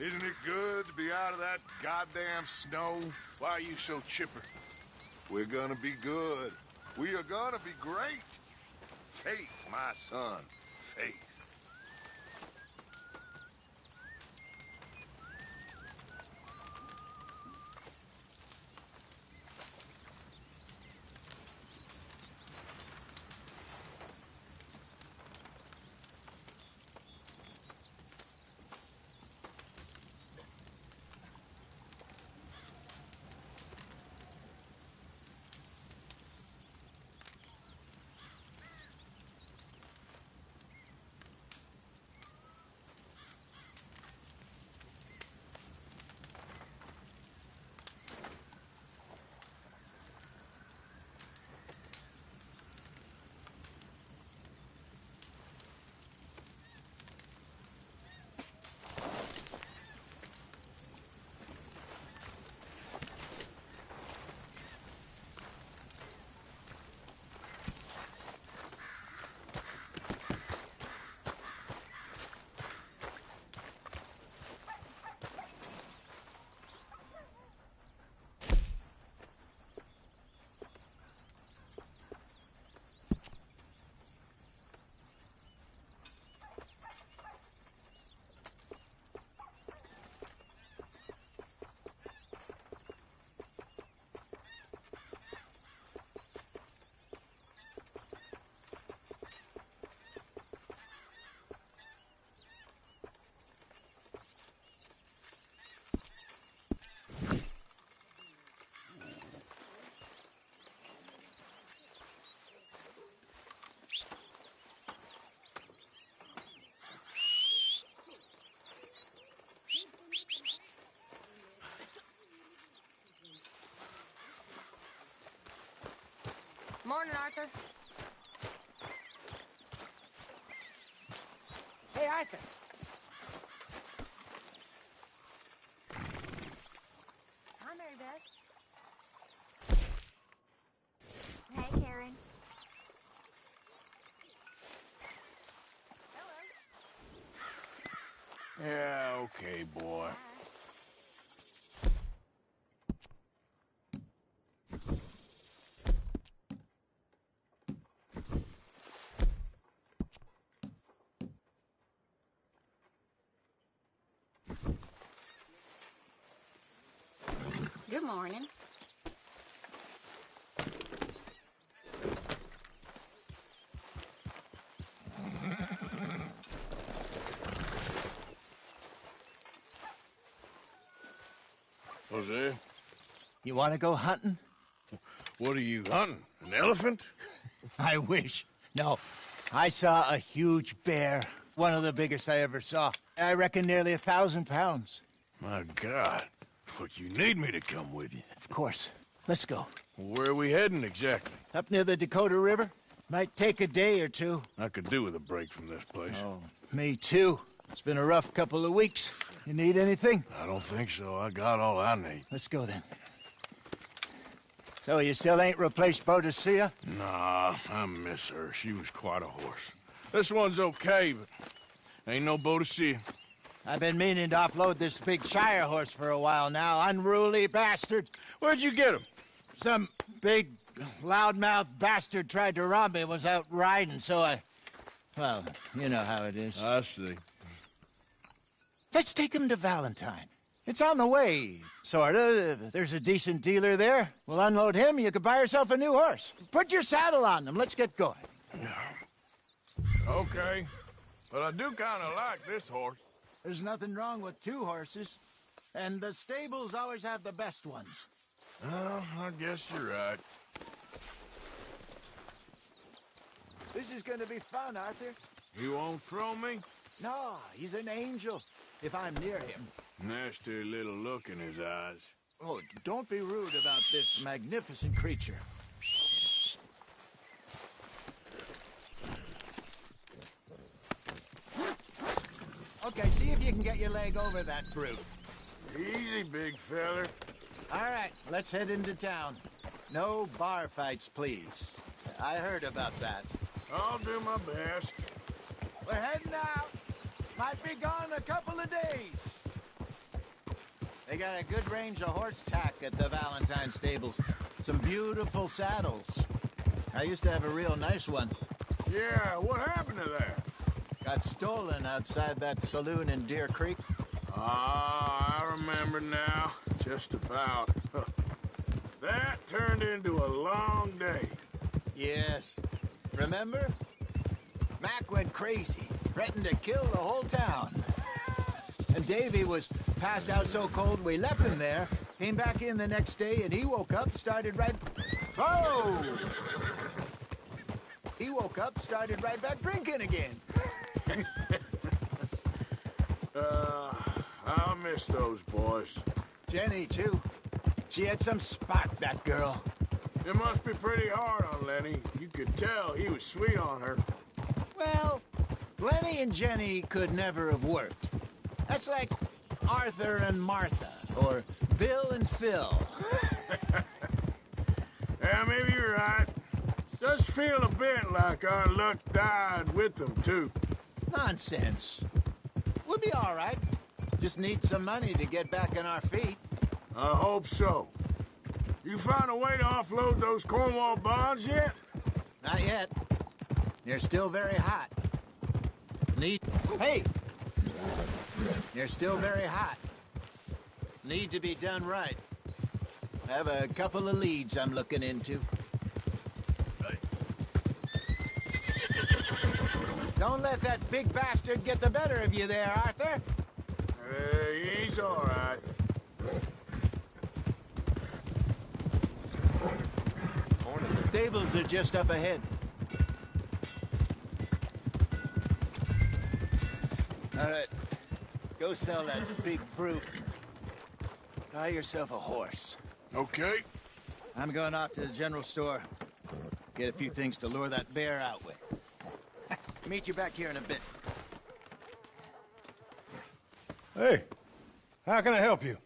Isn't it good to be out of that goddamn snow? Why are you so chipper? We're gonna be good. We are gonna be great. Faith, my son. Faith. Morning, Arthur. Hey, Arthur. Hi, Mary Beth. Hey, Karen. Hello. Yeah, okay, boy. Good morning. Jose, You want to go hunting? what are you hunting? An elephant? I wish. No. I saw a huge bear. One of the biggest I ever saw. I reckon nearly 1,000 pounds. My God. But you need me to come with you. Of course. Let's go. Where are we heading exactly? Up near the Dakota River. Might take a day or two. I could do with a break from this place. Oh, me too. It's been a rough couple of weeks. You need anything? I don't think so. I got all I need. Let's go then. So you still ain't replaced Boadicea? Nah, I miss her. She was quite a horse. This one's okay, but ain't no Boadicea. I've been meaning to offload this big Shire horse for a while now. Unruly bastard. Where'd you get him? Some big, loudmouth bastard tried to rob me and was out riding, so I... Well, you know how it is. I see. Let's take him to Valentine. It's on the way, sorta. There's a decent dealer there. We'll unload him, you could buy yourself a new horse. Put your saddle on them, let's get going. Okay. But I do kind of like this horse. There's nothing wrong with two horses. And the stables always have the best ones. Well, I guess you're right. This is gonna be fun, Arthur. You won't throw me? No, he's an angel. If I'm near him. Nasty little look in his eyes. Oh, don't be rude about this magnificent creature. Okay, see if you can get your leg over that brute. Easy, big feller. All right, let's head into town. No bar fights, please. I heard about that. I'll do my best. We're heading out. Might be gone a couple of days. They got a good range of horse tack at the Valentine stables. Some beautiful saddles. I used to have a real nice one. Yeah, what happened to that? Got stolen outside that saloon in Deer Creek. Ah, I remember now. Just about. That turned into a long day. Yes. Remember? Mac went crazy, threatened to kill the whole town. And Davy was passed out so cold we left him there, came back in the next day, and he woke up, started right... Oh! He woke up, started right back drinking again. I'll miss those boys. Jenny, too. She had some spark, that girl. It must be pretty hard on Lenny. You could tell he was sweet on her. Well, Lenny and Jenny could never have worked. That's like Arthur and Martha, or Bill and Phil. Yeah, maybe you're right. Does feel a bit like our luck died with them, too. Nonsense. We'll be all right. Just need some money to get back on our feet. I hope so. You found a way to offload those Cornwall bonds yet? Not yet. They're still very hot. Hey! They're still very hot. Need to be done right. I have a couple of leads I'm looking into. Don't let that big bastard get the better of you there, Arthur. He's all right. Stables are just up ahead. All right. Go sell that big brute. Buy yourself a horse. Okay. I'm going off to the general store. Get a few things to lure that bear out with. Meet you back here in a bit. Hey, how can I help you?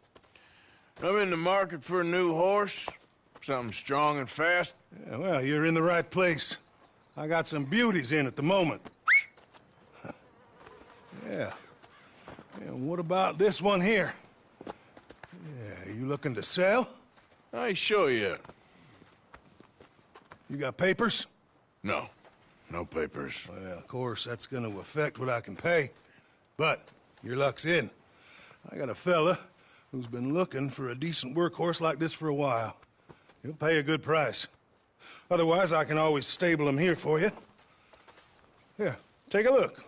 I'm in the market for a new horse. Something strong and fast. Yeah, well, you're in the right place. I got some beauties in at the moment. Yeah. And what about this one here? Yeah, you looking to sell? I ain't sure yet. You got papers? No. No papers. Well, of course, that's gonna affect what I can pay. But your luck's in. I got a fella who's been looking for a decent workhorse like this for a while. He'll pay a good price. Otherwise, I can always stable him here for you. Here, take a look.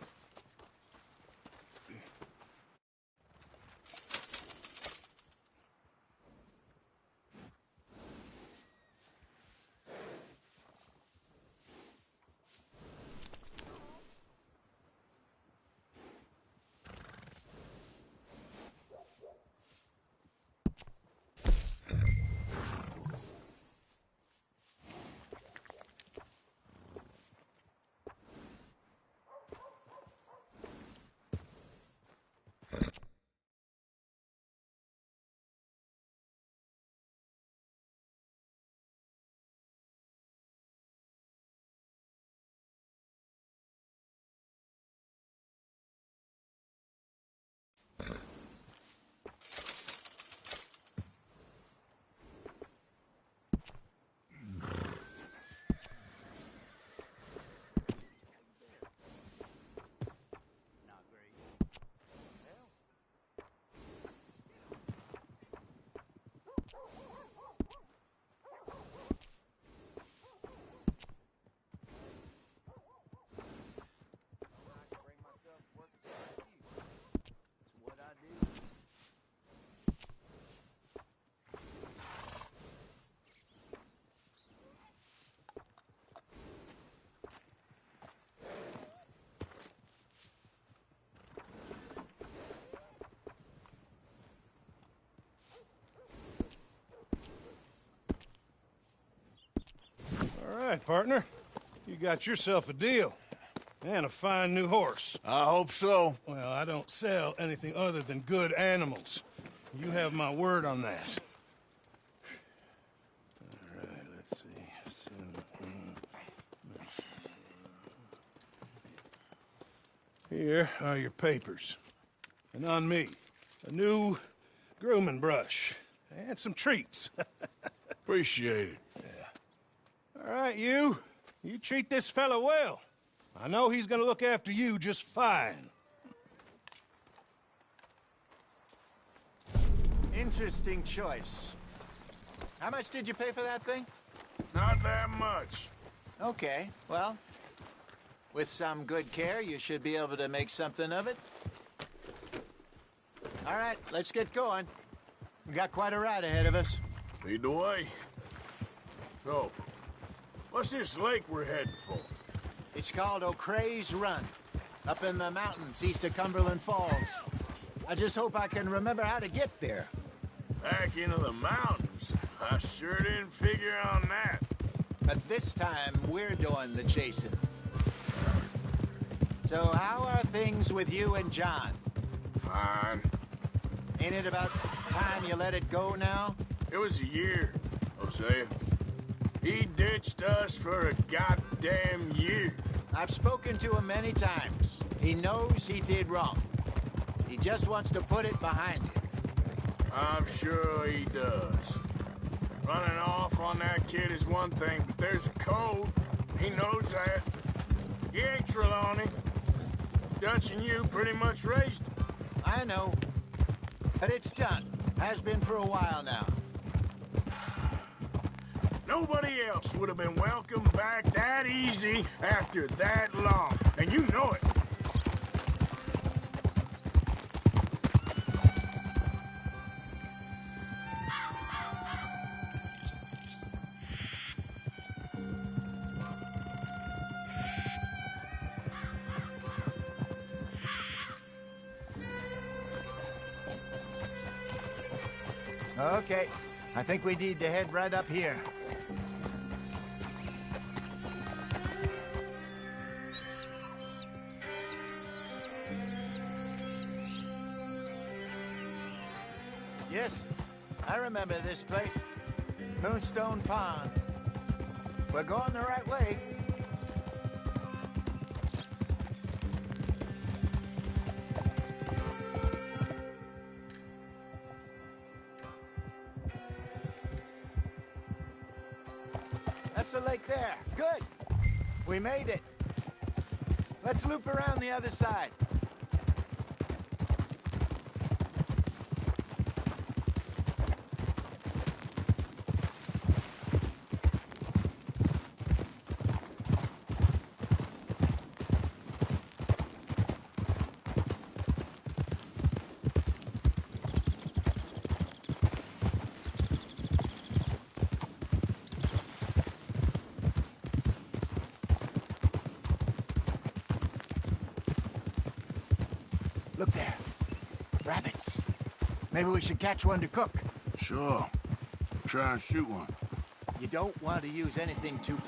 All right, partner. You got yourself a deal. And a fine new horse. I hope so. Well, I don't sell anything other than good animals. You have my word on that. All right, let's see. Here are your papers. And on me, a new grooming brush, and some treats. Appreciate it. All right, you. You treat this fella well. I know he's gonna look after you just fine. Interesting choice. How much did you pay for that thing? Not that much. Okay, well, with some good care, you should be able to make something of it. All right, let's get going. We got quite a ride ahead of us. Lead the way. So, what's this lake we're heading for? It's called O'Creagh's Run, up in the mountains east of Cumberland Falls. I just hope I can remember how to get there. Back into the mountains? I sure didn't figure on that. But this time, we're doing the chasing. So how are things with you and John? Fine. Ain't it about time you let it go now? It was a year, Hosea. He ditched us for a goddamn year. I've spoken to him many times. He knows he did wrong. He just wants to put it behind him. I'm sure he does. Running off on that kid is one thing, but there's a code. He knows that. He ain't Trelawney. Dutch and you pretty much raised him. I know. But it's done. Has been for a while now. Nobody else would have been welcomed back that easy after that long. And you know it. Okay. I think we need to head right up here. Yes, I remember this place. Moonstone Pond. We're going the right way. That's the lake there. Good. We made it. Let's loop around the other side. Look there. Rabbits. Maybe we should catch one to cook. Sure. Try and shoot one. You don't want to use anything too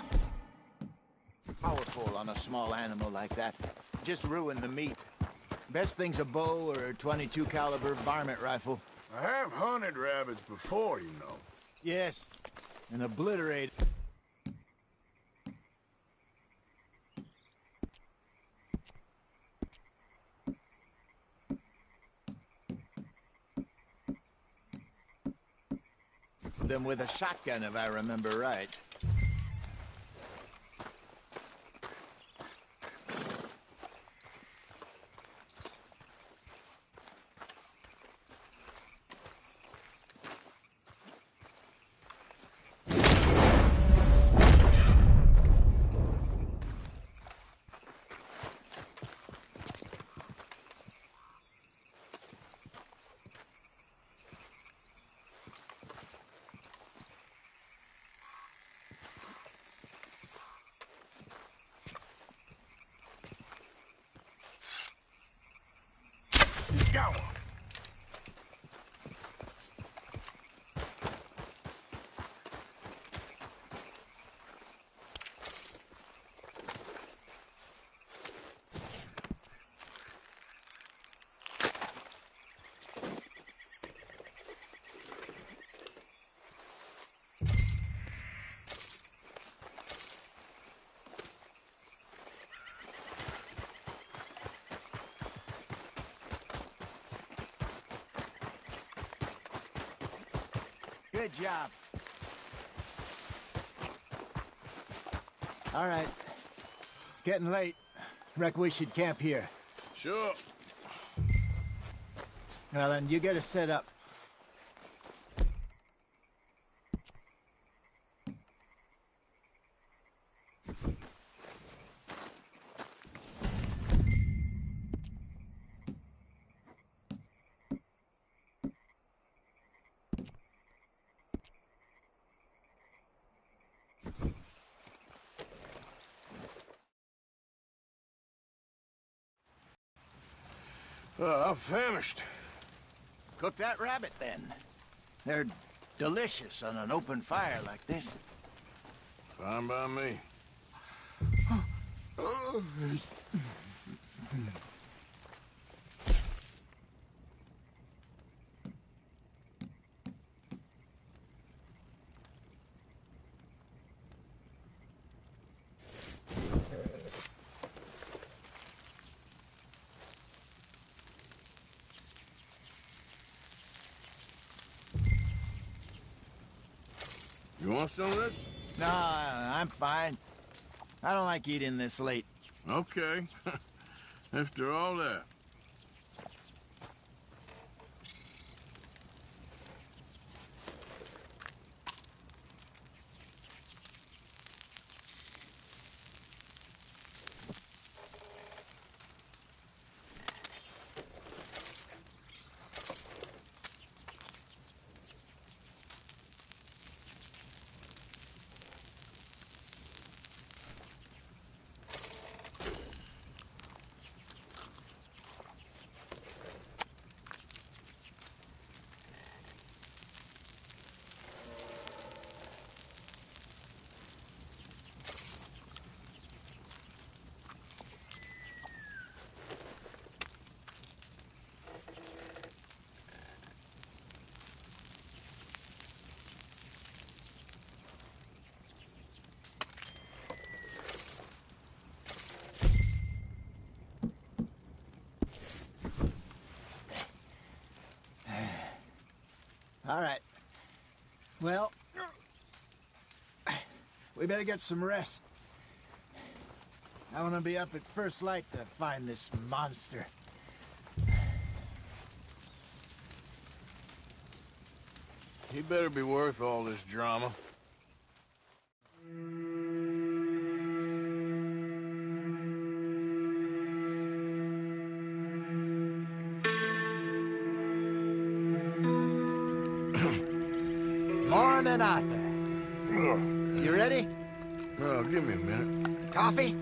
powerful on a small animal like that. Just ruin the meat. Best thing's a bow or a .22 caliber varmint rifle. I have hunted rabbits before, you know. Yes, and obliterate. Them with a shotgun, if I remember right. Good job. All right. It's getting late. Reckon we should camp here. Sure. Well, then, you get us set up. I'm famished. Cook that rabbit, then. They're delicious on an open fire like this. Fine by me. You want some of this? No, I'm fine. I don't like eating this late. Okay. After all that. All right. Well, we better get some rest. I want to be up at first light to find this monster. He better be worth all this drama. Morning, Arthur. You ready? Oh, give me a minute. Coffee?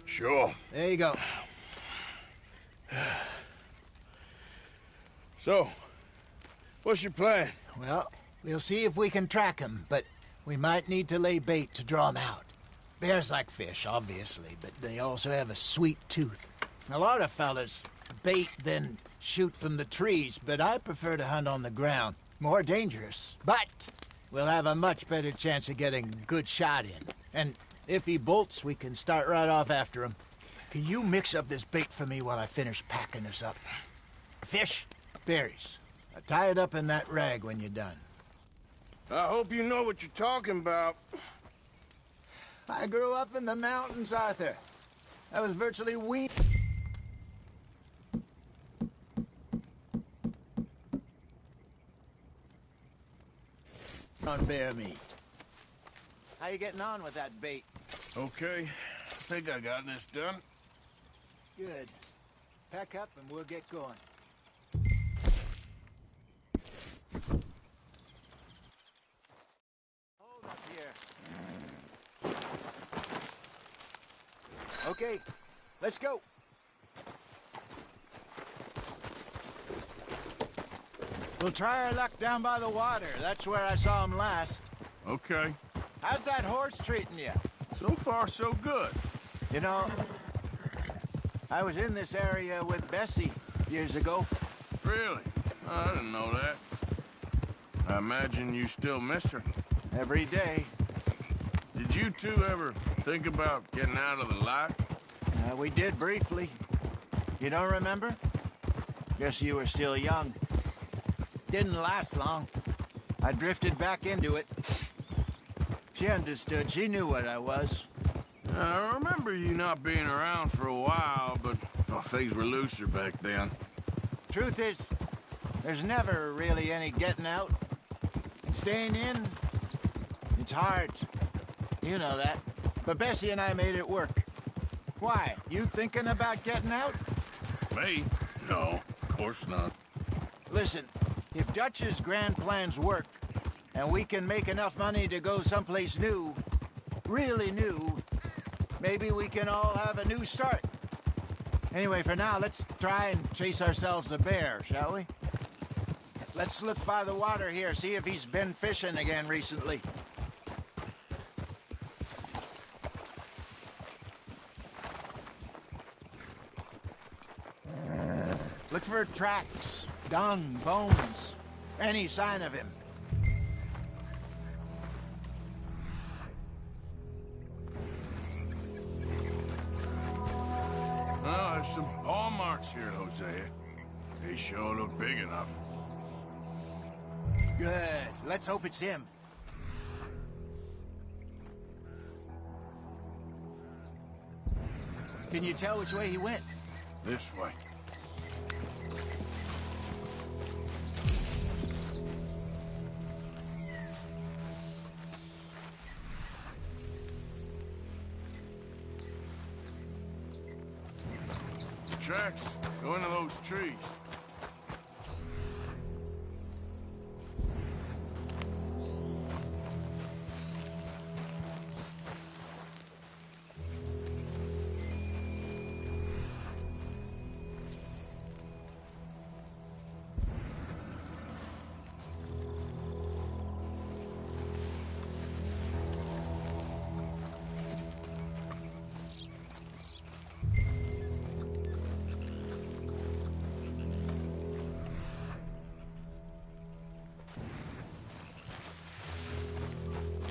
Sure. There you go. So, what's your plan? Well, we'll see if we can track him, but we might need to lay bait to draw him out. Bears like fish, obviously, but they also have a sweet tooth. A lot of fellas bait, then shoot from the trees, but I prefer to hunt on the ground. More dangerous, but we'll have a much better chance of getting a good shot in. And if he bolts, we can start right off after him. Can you mix up this bait for me while I finish packing this up? Fish, berries. Tie it up in that rag when you're done. I hope you know what you're talking about. I grew up in the mountains, Arthur. I was virtually weaned on bear meat. How you getting on with that bait? Okay, I think I got this done. Good. Pack up and we'll get going. Hold up here. Okay, let's go. We'll try our luck down by the water. That's where I saw him last. Okay. How's that horse treating you? So far, so good. You know, I was in this area with Bessie years ago. Really? Oh, I didn't know that. I imagine you still miss her. Every day. Did you two ever think about getting out of the life? We did briefly. You don't remember? Guess you were still young. Didn't last long. I drifted back into it. She understood. She knew what I was. I remember you not being around for a while, but well, things were looser back then. Truth is, there's never really any getting out. And staying in, it's hard. You know that. But Bessie and I made it work. Why? You thinking about getting out? Me? No, of course not. Listen, if Dutch's grand plans work, and we can make enough money to go someplace new, really new, maybe we can all have a new start. Anyway, for now, let's try and chase ourselves a bear, shall we? Let's look by the water here, see if he's been fishing again recently. Look for tracks, dung, bones, any sign of him. Well, there's some paw marks here, Hosea. They sure look big enough. Good. Let's hope it's him. Can you tell which way he went? This way. Tracks. Go into those trees.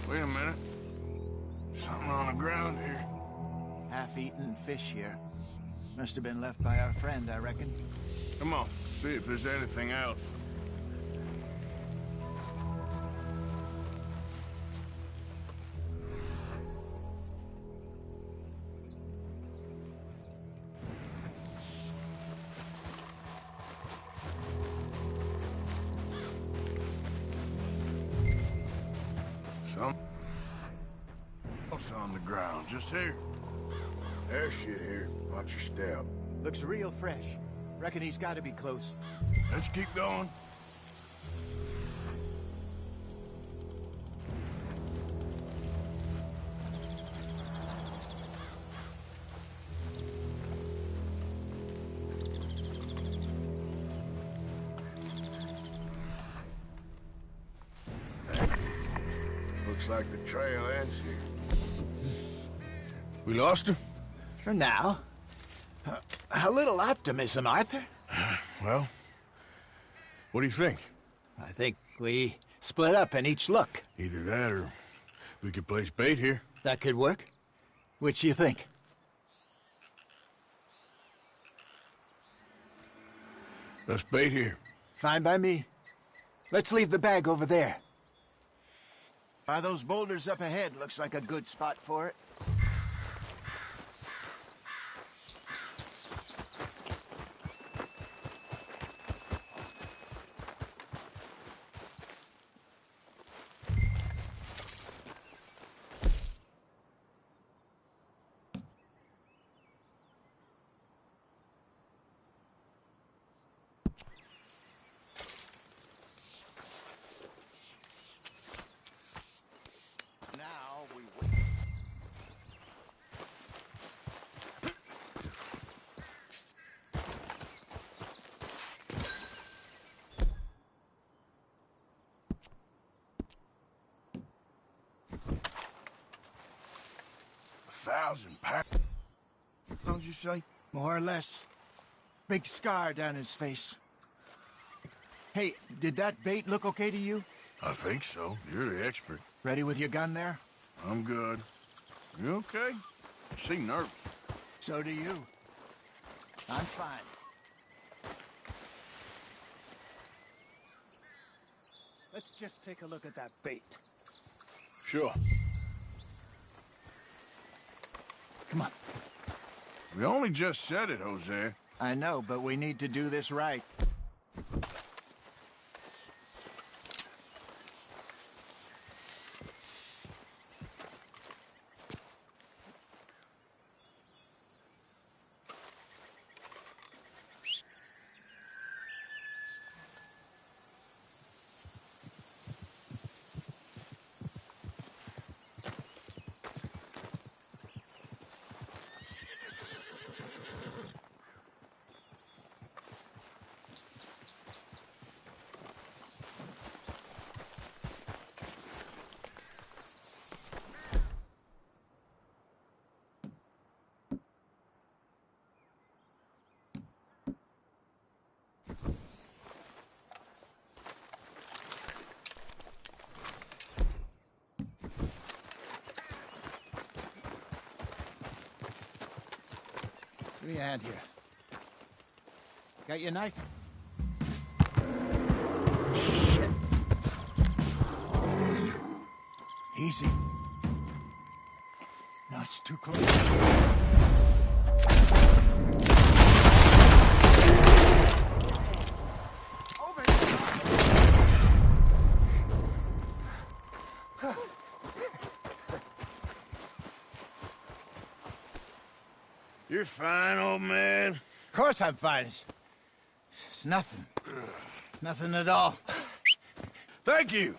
Wait a minute. Something on the ground here. Half-eaten fish here. Must have been left by our friend, I reckon. Come on, see if there's anything else. Some else on the ground, just here. There's shit here. Watch your step. Looks real fresh. Reckon he's got to be close. Let's keep going. Looks like the trail ends here. We lost him? For now. A little optimism, Arthur. Well, what do you think? I think we split up and each look. Either that or we could place bait here. That could work. Which you think? Let's bait here. Fine by me. Let's leave the bag over there. By those boulders up ahead, looks like a good spot for it. Now we wait. £1,000. How'd you say? More or less. Big scar down his face. Hey, did that bait look okay to you? I think so. You're the expert. Ready with your gun there? I'm good. You okay? You seem nervous. So do you. I'm fine. Let's just take a look at that bait. Sure. Come on. We only just said it, Jose. I know, but we need to do this right. Give me a hand here. Got your knife? Shit. Easy. No, it's too close. Over You're fine, old man. Of course I'm fine. It's nothing. Nothing at all. Thank you,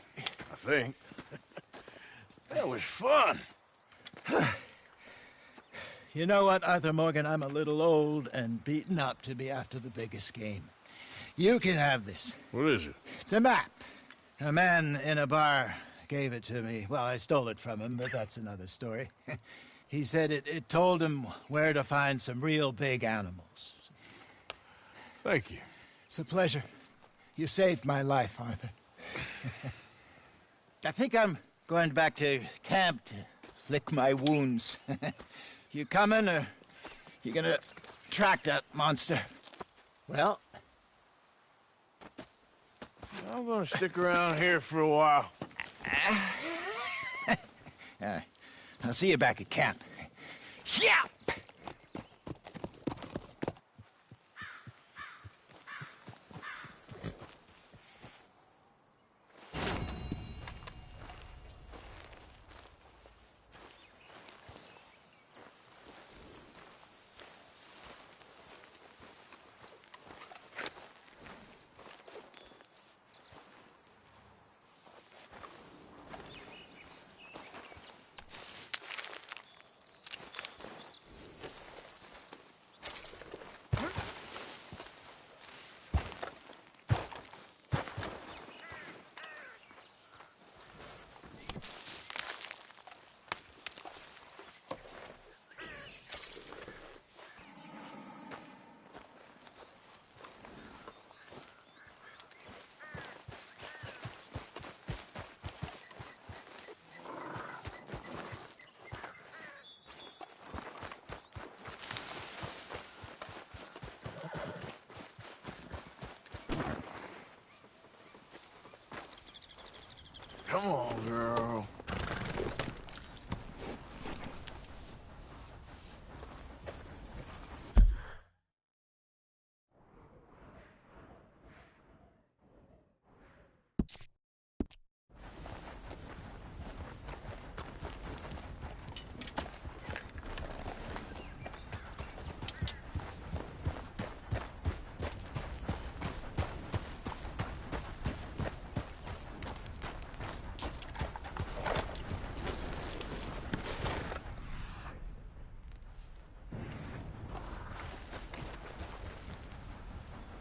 I think. That was fun. You know what, Arthur Morgan? I'm a little old and beaten up to be after the biggest game. You can have this. What is it? It's a map. A man in a bar gave it to me. Well, I stole it from him, but that's another story. He said it told him where to find some real big animals. Thank you. It's a pleasure. You saved my life, Arthur. I think I'm going back to camp to lick my wounds. You coming, or you gonna track that monster? Well, I'm gonna stick around here for a while. I'll see you back at camp. Yeah! Come on, girl.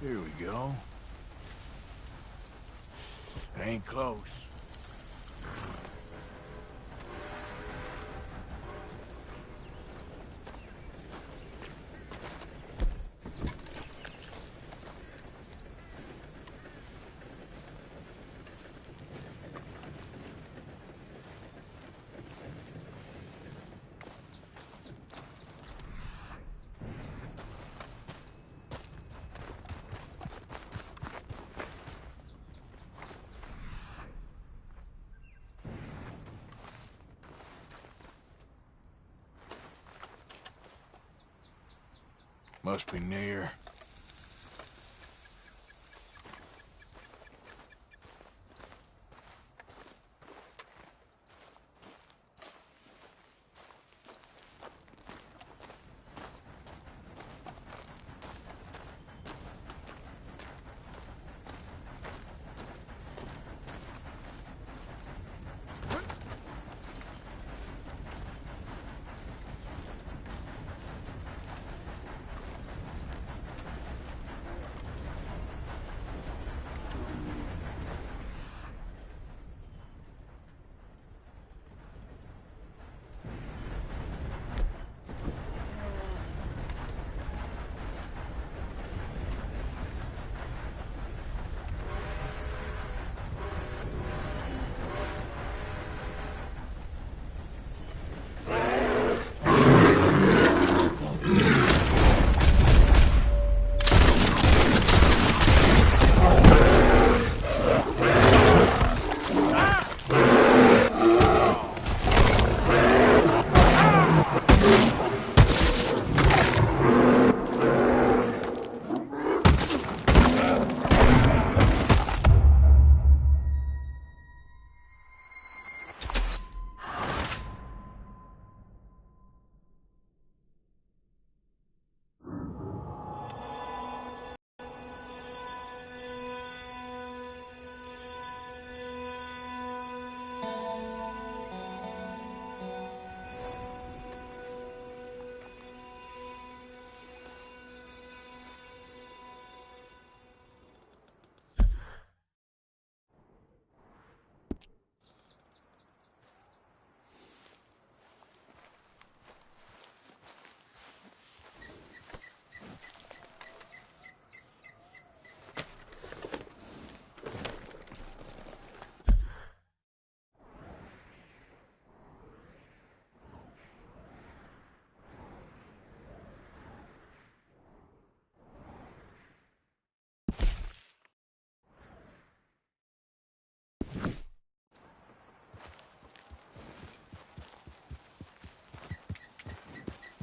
Here we go. Ain't close. Must be near.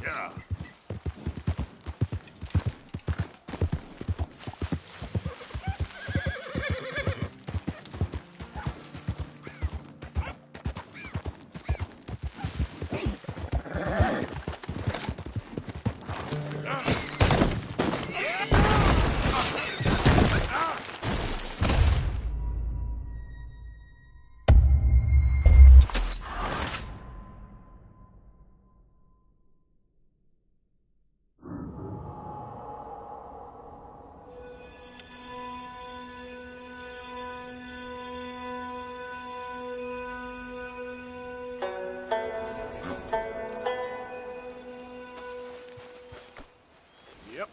Yeah. Yep.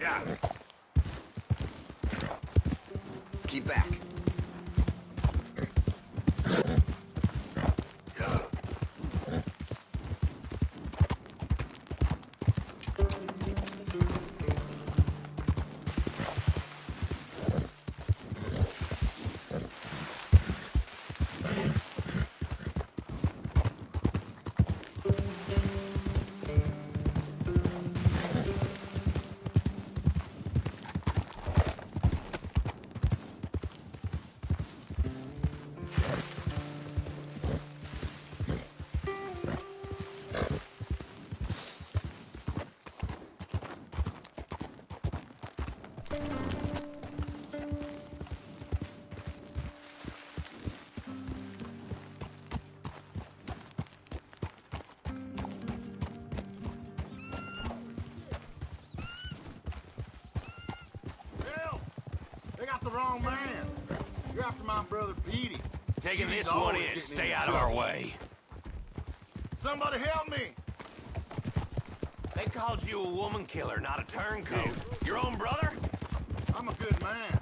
Yeah. Keep back. got the wrong man. You're after my brother Petey. Taking He's this one always in. getting Stay into out of our trouble. way. Somebody help me! They called you a woman killer, not a turncoat. Your own brother? I'm a good man.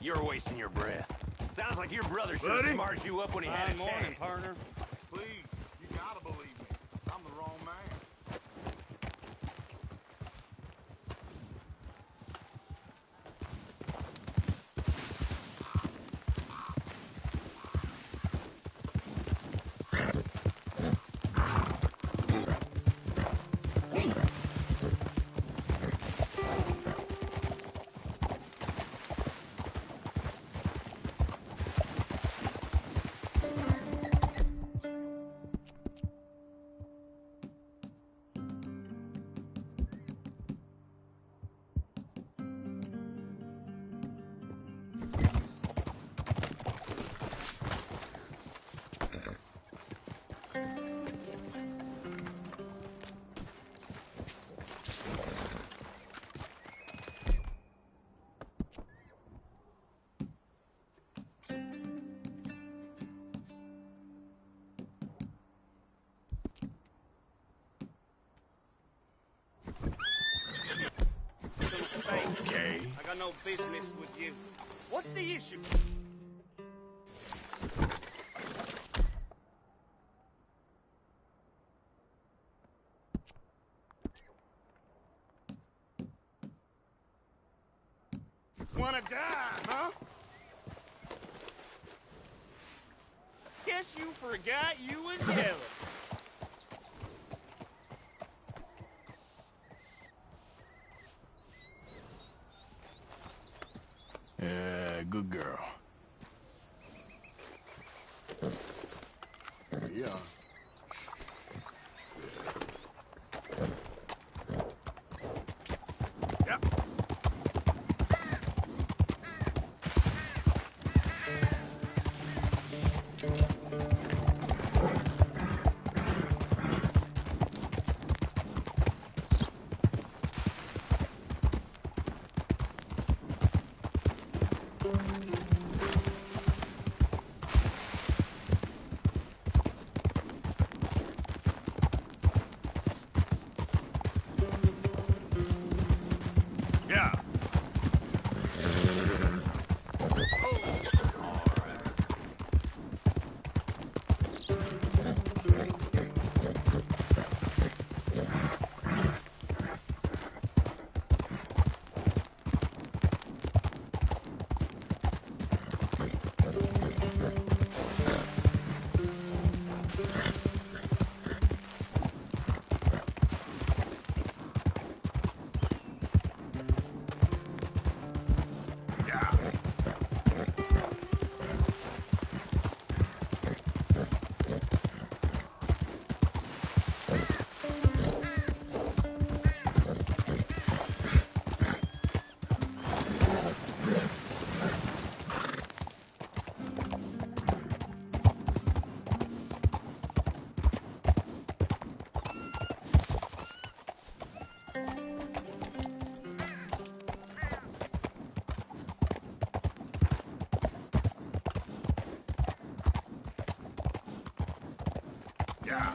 You're wasting your breath. Sounds like your brother should have Buddy? smarted you up when he had a chance. Partner. Please, you gotta believe me. I'm the wrong man. Okay. I got no business with you. What's the issue? Wanna die, huh? Guess you forgot you was yelling. Yeah, good girl. Yeah. Yep. Yeah. Yeah. Yeah.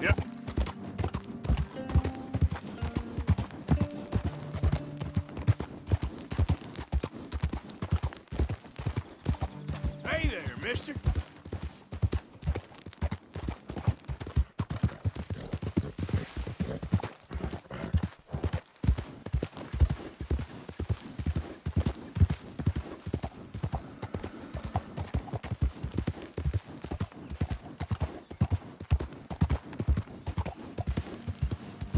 Yep. Hey there, mister.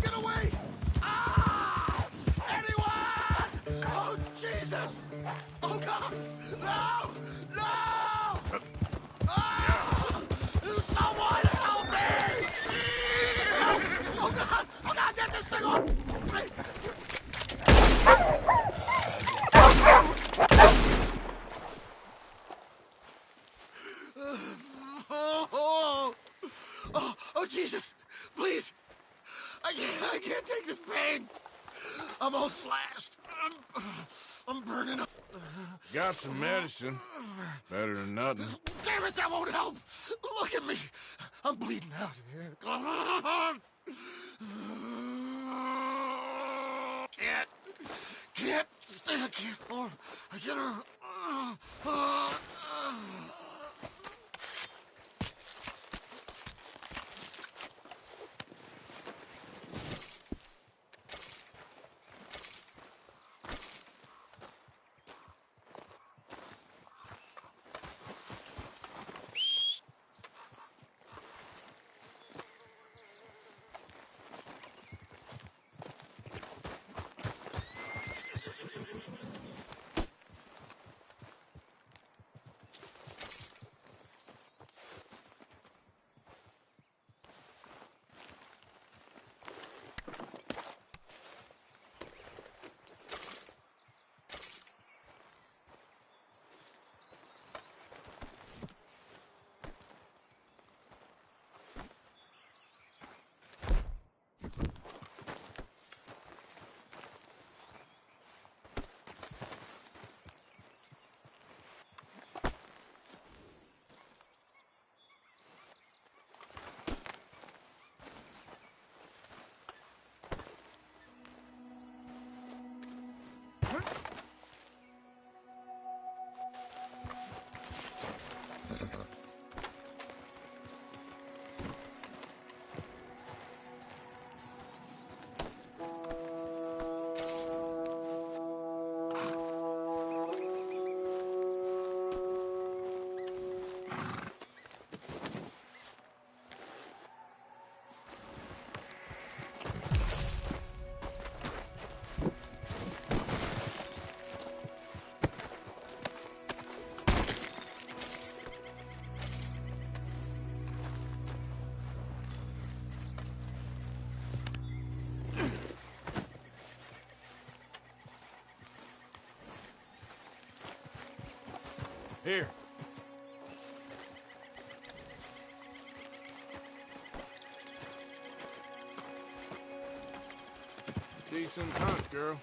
Get away! Ah! Anyone! Oh, Jesus! Jesus! Oh, God! No! No! Ah! Someone help me! Oh, God! Oh, God, get this thing off! Oh, Jesus! Please! I can't take this pain! I'm all slashed. I'm burning up. Got some medicine. Better than nothing. Damn it, that won't help! Look at me! I'm bleeding out here. Come on! Can't stay. I can't. Oh, I can't. Here. Decent hunt, girl.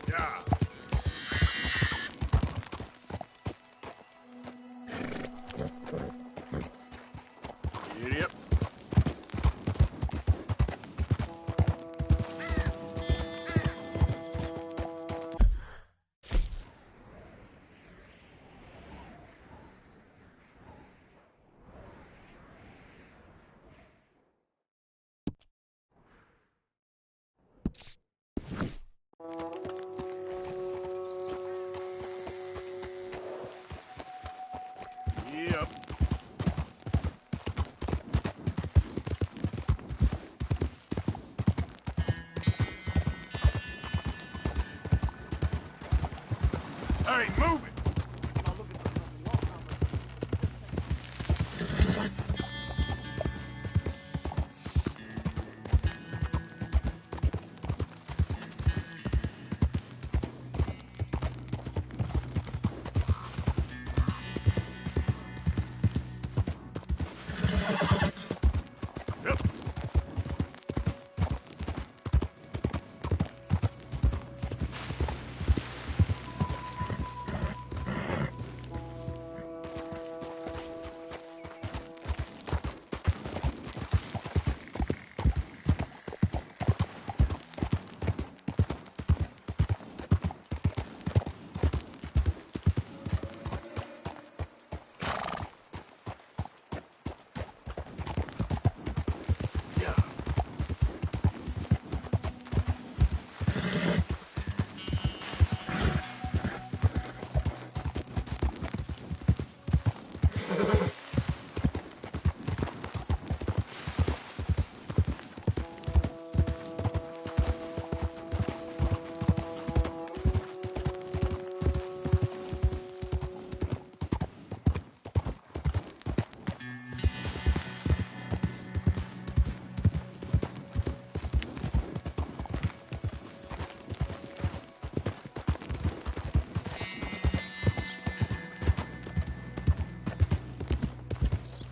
Yeah. Idiot. Yep. Hey, move it! Yep. Yeah.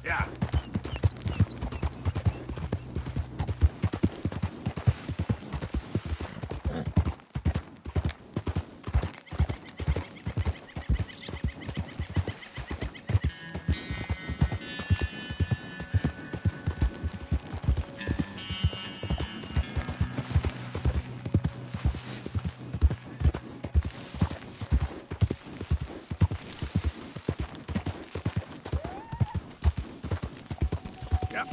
Yeah. Yep.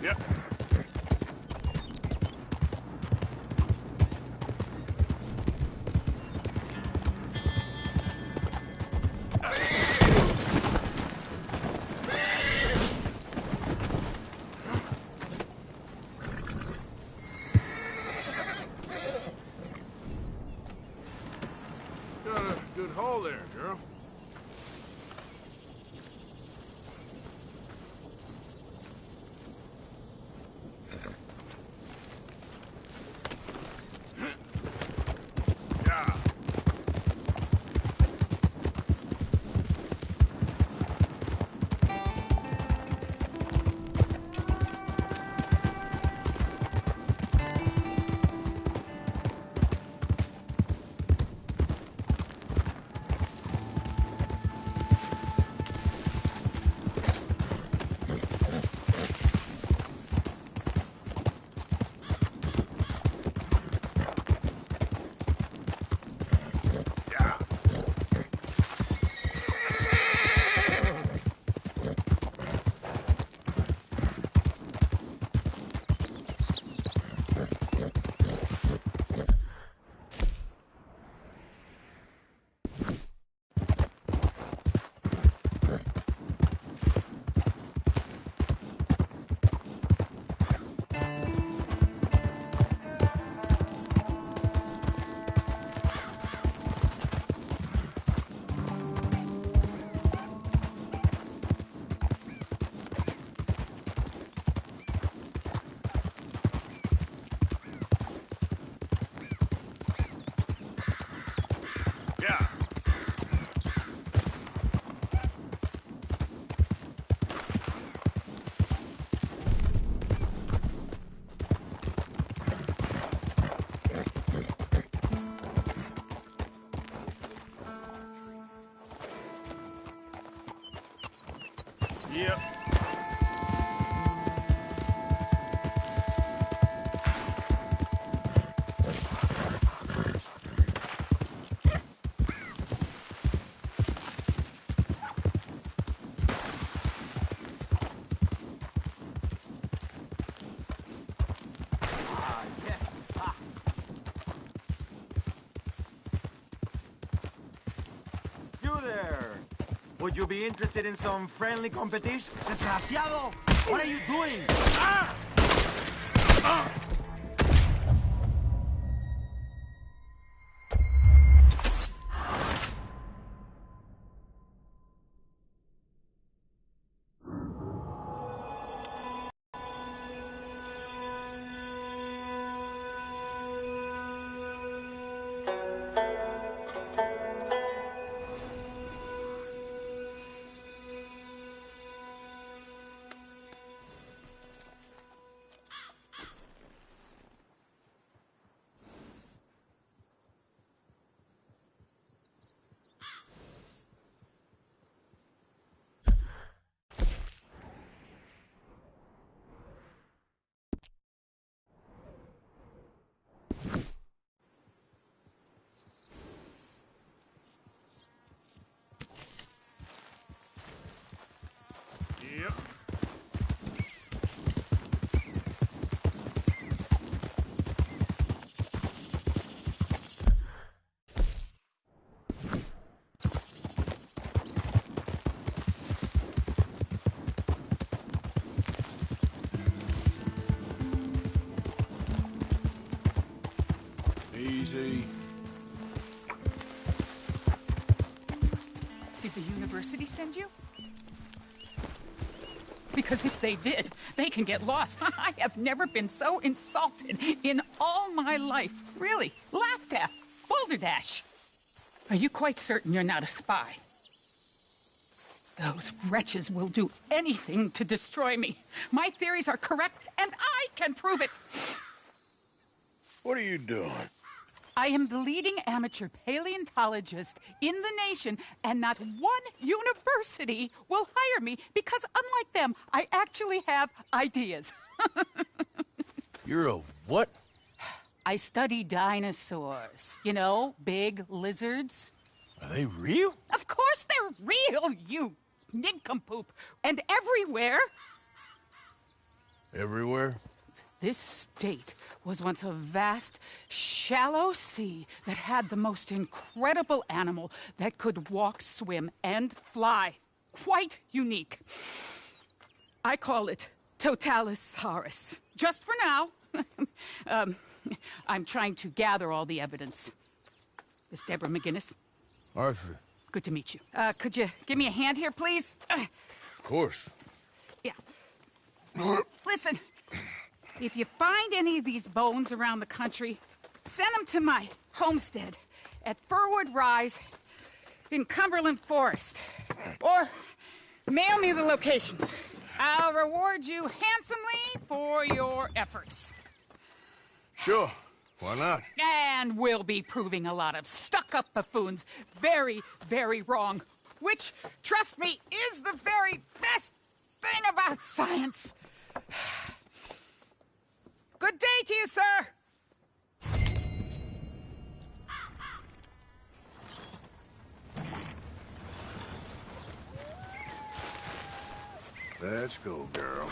Yep. Got a good haul there, girl. Yep. You there! Would you be interested in some friendly competition? Desgraciado! What are you doing? Ah! Ah! Yep. Easy. Did the university send you? Because if they did, they can get lost. I have never been so insulted in all my life. Really, laughed at. Balderdash. Are you quite certain you're not a spy? Those wretches will do anything to destroy me. My theories are correct, and I can prove it. What are you doing? I am the leading amateur paleontologist in the nation, and not one university will hire me because, unlike them, I actually have ideas. You're a what? I study dinosaurs. You know, big lizards. Are they real? Of course they're real, you nincompoop. And everywhere. Everywhere? This state was once a vast, shallow sea that had the most incredible animal that could walk, swim, and fly. Quite unique. I call it Totalisaurus. Just for now. I'm trying to gather all the evidence. Miss Deborah McGinnis. Arthur. Good to meet you. Could you give me a hand here, please? Of course. Yeah. Listen. If you find any of these bones around the country, send them to my homestead at Furwood Rise in Cumberland Forest. Or mail me the locations. I'll reward you handsomely for your efforts. Sure. Why not? And we'll be proving a lot of stuck-up buffoons very, very wrong. Which, trust me, is the very best thing about science. Good day to you, sir! Let's go, girl.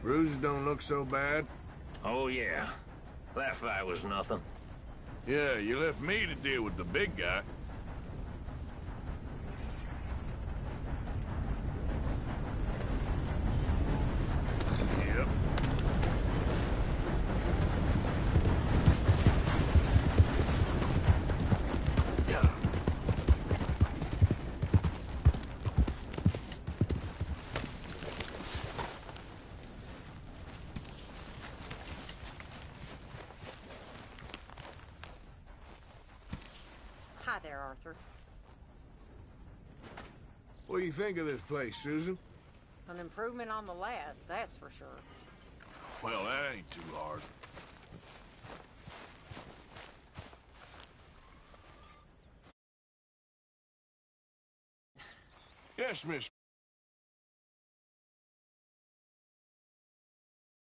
Bruises don't look so bad. Oh, yeah. That fight was nothing. Yeah, you left me to deal with the big guy. Yep. Yeah. Hi there, Arthur. What do you think of this place, Susan? An improvement on the last, that's for sure. Well, that ain't too hard. Yes, miss.